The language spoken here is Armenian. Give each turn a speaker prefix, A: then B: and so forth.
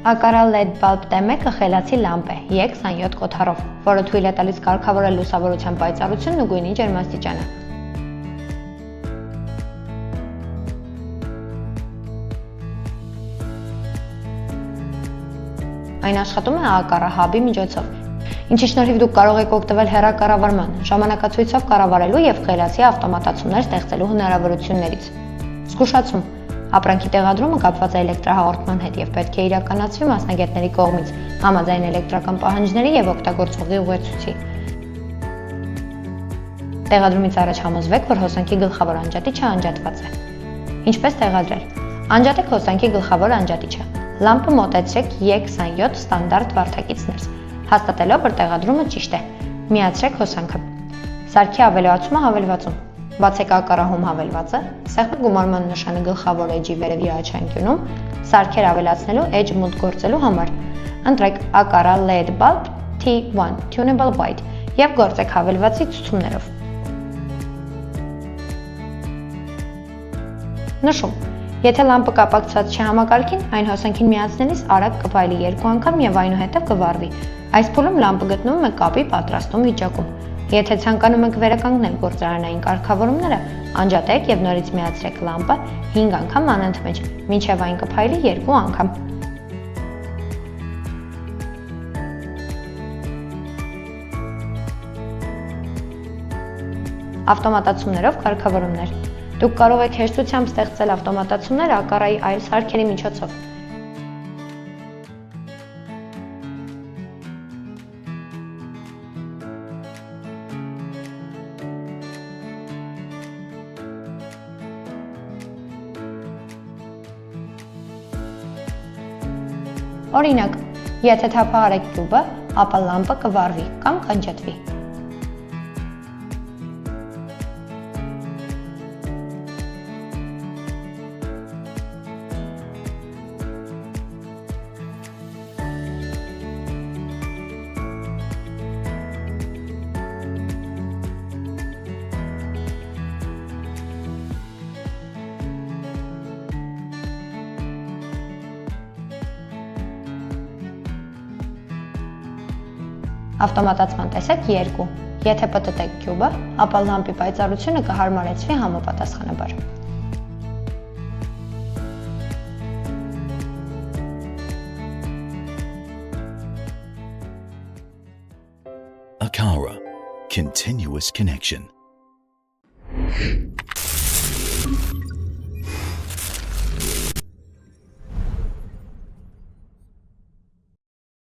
A: Ակարալ LED bulb T1-ը խելացի լամպ է E27 կոթառով, որը թույլ է տալիս կարգավորել լուսավորության պայծառությունն ու գույնի ջերմաստիճանը։ Այն աշխատում է ակառահաբի միջոցով, ինչի շնորհիվ դուք կարող եք օգտվել հեռակառավարման, ժամանակացույցով կառավարելու և խելացի ավտոմատացումներ ստեղծելու հնարավորություններից։ Զգուշացում. ապրանքի տեղադրումը կապված է էլեկտրահաղորդման հետ և պետք է իրականացվի մասնագետների կողմից, համաձայն էլեկտրական պահանջների և օգտագործողի ուղեցույցի։ Տեղադրումից առաջ համոզվեք, որ հոսանքի գլխավոր անջատիչը անջատված է։ Ինչպես տեղադրել։ Անջատեք հոսանքի գլխավոր անջատիչը։ Լամպը մոտեցրեք E27 ստանդարտ վարդակից ներս, հաստատելով, որ տեղադրումը ճիշտ է։ Միացրեք հոսանքը։ Սարքի ավելացումը հավելվածում։ Բացեք ակառահում հավելվածը, սեղմեք գումարման նշանը գլխավոր էջի վերևի աչանկյունում, սարքեր ավելացնելու էջ մուտք գործելու համար։ Ընտրեք ակառալ LED bulb T1 Tunable White և գործեք հավելվածի ցուցումներով։ Նշում. Եթե լամպը կապակցված չէ համակարգին, այն հոսանքին միացնելիս արագ կփայլի 2 անգամ և այնուհետև կվառվի։ Այս փուլում լամպը գտնվում է կապի պատրաստում վիճակում։ Եթե ցանկանում եք վերականգնել գործարանային կարգավորումները, անջատեք և նորից միացրեք լամպը 5 անգամ անընդմեջ, մինչև այն կփայլի 2 անգամ։ Ավտոմատացումներով կարգավորումներ։ Դուք կարող եք հեշտությամբ ստեղծել ավտոմատացումներ ակառայի այլ սարքերի միջոցով։ Օրինակ, եթե թափահարեք կյուբը, ապա լամպը կվառվի կամ կանջատվի։ Ավտոմատացման տեսակ 2։ Եթե պտտեք կյուբը, ապա լամպի պայծառությունը կհարմարեցվի համապատասխանաբար։
B: Aqara, continuous connection.